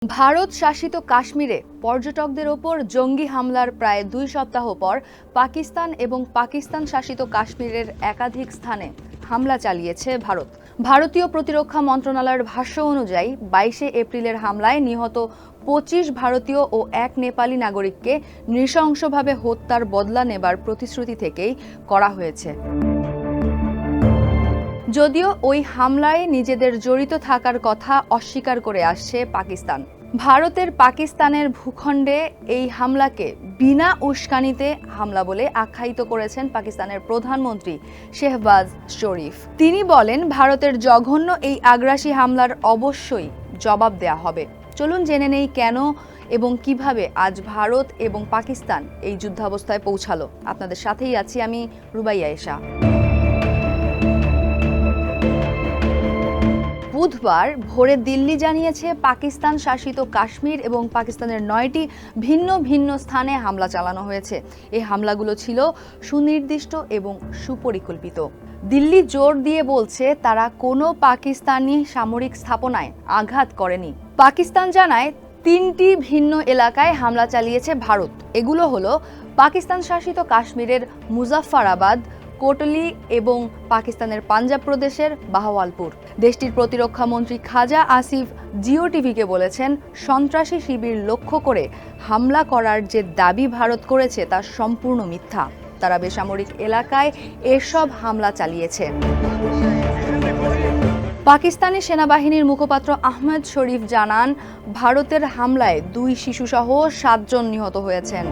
ভারত শাসিত কাশ্মীরে পর্যটকদের ওপর জঙ্গি হামলার প্রায় ২ সপ্তাহ পর পাকিস্তান এবং পাকিস্তান শাসিত কাশ্মীরের একাধিক স্থানে হামলা চালিয়েছে ভারত। ভারতীয় প্রতিরক্ষা মন্ত্রণালয়ের ভাষ্য অনুযায়ী ২২শে এপ্রিলের হামলায় নিহত ২৫ ভারতীয় ও ১ নেপালি নাগরিককে নৃশংসভাবে হত্যার বদলা নেবার প্রতিশ্রুতি থেকেই করা হয়েছে। যদিও ওই হামলায় নিজেদের জড়িত থাকার কথা অস্বীকার করে আসছে পাকিস্তান। ভারতের পাকিস্তানের ভূখণ্ডে এই হামলাকে বিনা উস্কানিতে হামলা বলে আখ্যায়িত করেছেন পাকিস্তানের প্রধানমন্ত্রী শেহবাজ শরীফ। তিনি বলেন, ভারতের জঘন্য এই আগ্রাসী হামলার অবশ্যই জবাব দেয়া হবে। চলুন জেনে নেই কেন এবং কিভাবে আজ ভারত এবং পাকিস্তান এই যুদ্ধাবস্থায় পৌঁছালো। আপনাদের সাথেই আছি আমি রুবাইয়া এশা। বুধবার ভোরে দিল্লি জানিয়েছে পাকিস্তান শাসিত কাশ্মীর এবং পাকিস্তানের ৯টি ভিন্ন ভিন্ন স্থানে হামলা চালানো হয়েছে। এই হামলাগুলো ছিল সুনির্দিষ্ট এবং সুপরিকল্পিত। দিল্লি জোর দিয়ে বলছে তারা কোনো পাকিস্তানি সামরিক স্থাপনায় আঘাত করেনি। পাকিস্তান জানায় ৩টি ভিন্ন এলাকায় হামলা চালিয়েছে ভারত। এগুলো হলো পাকিস্তান শাসিত কাশ্মীরের মুজাফফরাবাদ, কোটলি এবং পাকিস্তানের পাঞ্জাব প্রদেশের বাহওয়ালপুর। দেশটির প্রতিরক্ষা মন্ত্রী খাজা আসিফ জিও টিভিকে বলেছেন, সন্ত্রাসী শিবির লক্ষ্য করে হামলা করার যে দাবি ভারত করেছে তা সম্পূর্ণ মিথ্যা। তারা বেসামরিক এলাকায় এসব হামলা চালিয়েছে। পাকিস্তানি সেনাবাহিনীর মুখপাত্র আহমেদ শরীফ জানান, ভারতের হামলায় ২ শিশুসহ ৭ জন নিহত হয়েছেন।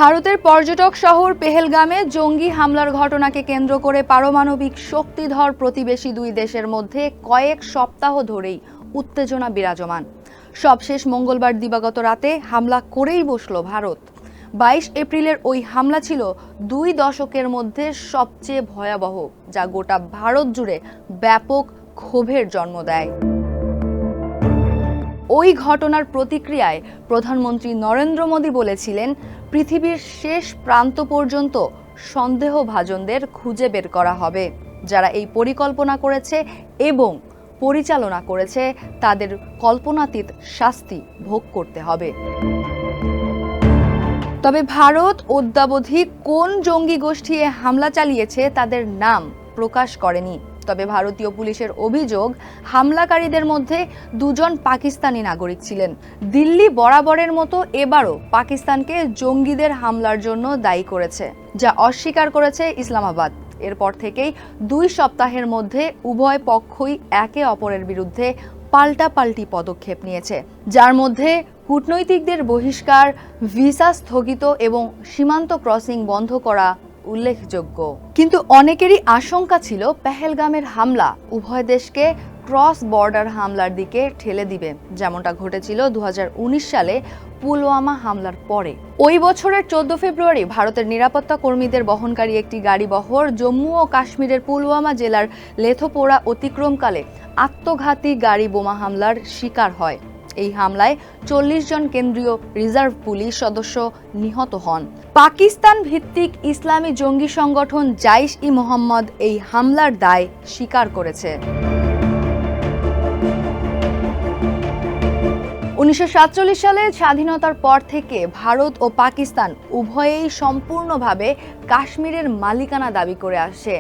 ভারতের পর্যটক শহর পেহেলগামে জঙ্গি হামলার ঘটনাকে কেন্দ্র করে পারমাণবিক শক্তিধর প্রতিবেশী দুই দেশের মধ্যে কয়েক সপ্তাহ ধরেই উত্তেজনা বিরাজমান। সবশেষ মঙ্গলবার দিবাগত রাতে হামলা করেই বসল ভারত। ২২ এপ্রিলের ওই হামলা ছিল ২ দশকের মধ্যে সবচেয়ে ভয়াবহ, যা গোটা ভারত জুড়ে ব্যাপক ক্ষোভের জন্ম দেয়। ওই ঘটনার প্রতিক্রিয়ায় প্রধানমন্ত্রী নরেন্দ্র মোদী বলেছিলেন, পৃথিবীর শেষ প্রান্ত পর্যন্ত সন্দেহভাজনদের খুঁজে বের করা হবে। যারা এই পরিকল্পনা করেছে এবং পরিচালনা করেছে তাদের কল্পনাতীত শাস্তি ভোগ করতে হবে। তবে ভারত অদ্যাবধি কোন জঙ্গি গোষ্ঠী হামলা চালিয়েছে তাদের নাম প্রকাশ করেনি। তবে ভারতীয় পুলিশের অভিযোগ, হামলাকারীদের মধ্যে ২ জন পাকিস্তানি নাগরিক ছিলেন। দিল্লি বরাবরের মতো এবারও পাকিস্তানকে জঙ্গিদের হামলার জন্য দায়ী করেছে, যা অস্বীকার করেছে ইসলামাবাদ। এরপর থেকেই ২ সপ্তাহের মধ্যে উভয় পক্ষই একে অপরের বিরুদ্ধে পাল্টাপাল্টি পদক্ষেপ নিয়েছে, যার মধ্যে কূটনৈতিকদের বহিষ্কার, ভিসা স্থগিত এবং সীমান্ত ক্রসিং বন্ধ করা উল্লেখযোগ্য। কিন্তু অনেকেরই আশঙ্কা ছিল পেহেলগামের হামলা উভয় দেশকে ক্রস বর্ডার হামলার দিকে ঠেলে দিবে, যেমনটা ঘটেছিল ২০১৯ সালে পুলওয়ামা হামলার পরে। ওই বছরের ১৪ ফেব্রুয়ারি ভারতের নিরাপত্তা কর্মীদের বহনকারী একটি গাড়িবহর জম্মু ও কাশ্মীরের পুলওয়ামা জেলার লেথোপোরা অতিক্রমকালে আত্মঘাতী গাড়ি বোমা হামলার শিকার হয়। এই হামলায় ৪০ জন কেন্দ্রীয় রিজার্ভ পুলিশ সদস্য নিহত হন। পাকিস্তান ভিত্তিক ইসলামী জঙ্গি সংগঠন জাইশ-ই-মোহাম্মদ এই হামলার দায় স্বীকার করেছে। ১৯৪৭ সালে স্বাধীনতার পর থেকে ভারত ও পাকিস্তান উভয়েই সম্পূর্ণভাবে কাশ্মীরের মালিকানা দাবি করে আসছে।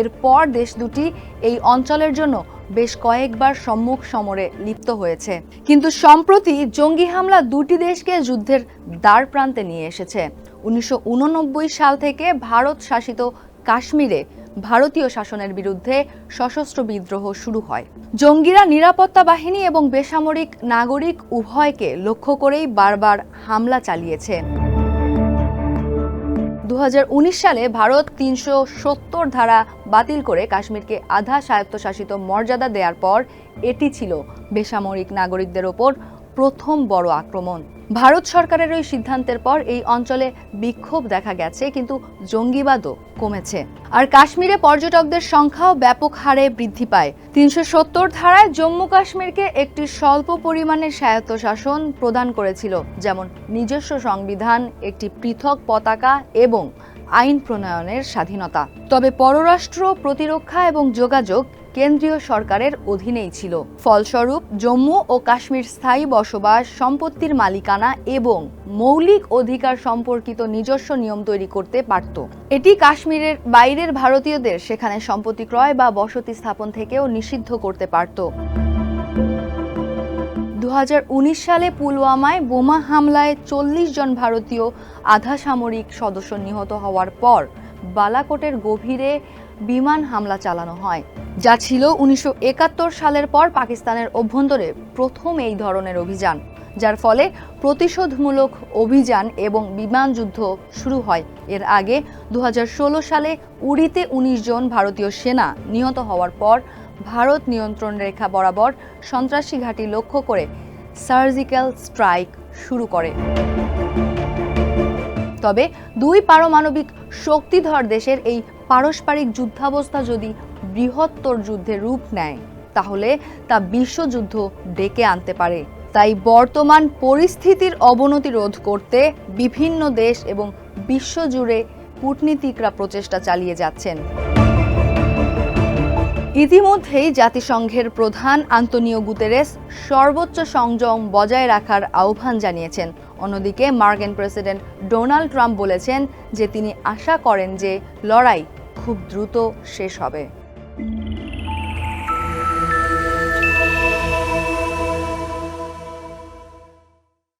এরপর দেশ দুটি এই অঞ্চলের জন্য বেশ কয়েকবার সম্মুখ সমরে লিপ্ত হয়েছে। কিন্তু সম্প্রতি জঙ্গি হামলা দুটি দেশকে যুদ্ধের দ্বার প্রান্তে নিয়ে এসেছে। ১৯৮৯ সাল থেকে ভারত শাসিত কাশ্মীরে ভারতীয় শাসনের বিরুদ্ধে সশস্ত্র বিদ্রোহ শুরু হয়। জঙ্গিরা নিরাপত্তা বাহিনী এবং বেসামরিক নাগরিক উভয়কে লক্ষ্য করেই বারবার হামলা চালিয়েছে। ২০১৯ সালে ভারত ৩৭০ ধারা বাতিল করে কাশ্মীরকে আধা স্বায়ত্তশাসিত মর্যাদা দেওয়ার পর এটি ছিল বেসামরিক নাগরিকদের ওপর প্রথম বড় আক্রমণ। ভারত সরকারের ওই সিদ্ধান্তের পর এই অঞ্চলে বিক্ষোভ দেখা গেছে, কিন্তু জঙ্গিবাদও কমেছে। আর কাশ্মীরে পর্যটকদের সংখ্যাও ব্যাপক হারে বৃদ্ধি পায়। ৩৭০ ধারায় জম্মু কাশ্মীরকে একটি স্বল্প পরিমাণের স্বায়ত্তশাসন প্রদান করেছিল, যেমন নিজস্ব সংবিধান, একটি পৃথক পতাকা এবং আইন প্রণয়নের স্বাধীনতা। তবে পররাষ্ট্র, প্রতিরক্ষা এবং যোগাযোগ কেন্দ্রীয় সরকারের অধীনেই ছিল। ফলস্বরূপ জম্মু ও কাশ্মীর স্থায়ী বসবাস, সম্পত্তির মালিকানা এবং মৌলিক অধিকার সম্পর্কিত নিজস্ব নিয়ম তৈরি করতে পারত। এটি কাশ্মীরের বাইরের ভারতীয়দের সেখানে সম্পত্তি ক্রয় বা বসতি স্থাপন থেকেও নিষিদ্ধ করতে পারত। 2019 সালে পুলওয়ামায় বোমা হামলায় 40 জন ভারতীয় আধা সামরিক সদস্য নিহত হওয়ার পর বালাকোটের গভীরে বিমান হামলা চালানো হয়, যা ছিল 1971 সালের পর পাকিস্তানের অভ্যন্তরে প্রথম এই ধরনের অভিযান, যার ফলে প্রতিশোধমূলক অভিযান এবং বিমান যুদ্ধ শুরু হয়। এর আগে 2016 সালে উরিতে 19 জন ভারতীয় সেনা নিহত হওয়ার পর ভারত নিয়ন্ত্রণ রেখা বরাবর সন্ত্রাসী ঘাঁটি লক্ষ্য করে সার্জিক্যাল স্ট্রাইক শুরু করে। তবে দুই পারমাণবিক শক্তিধর দেশের এই পারস্পরিক যুদ্ধাবস্থা যদি বৃহত্তর যুদ্ধের রূপ নেয়, তাহলে তা বিশ্বযুদ্ধ ডেকে আনতে পারে। তাই বর্তমান পরিস্থিতির অবনতি রোধ করতে বিভিন্ন দেশ এবং বিশ্বজুড়ে কূটনীতিকরা প্রচেষ্টা চালিয়ে যাচ্ছেন। ইতিমধ্যেই জাতিসংঘের প্রধান আন্তোনিও গুতেরেস সর্বোচ্চ সংযম বজায় রাখার আহ্বান জানিয়েছেন। অন্যদিকে মার্কিন প্রেসিডেন্ট ডোনাল্ড ট্রাম্প বলেছেন যে তিনি আশা করেন যে লড়াই খুব দ্রুত শেষ হবে।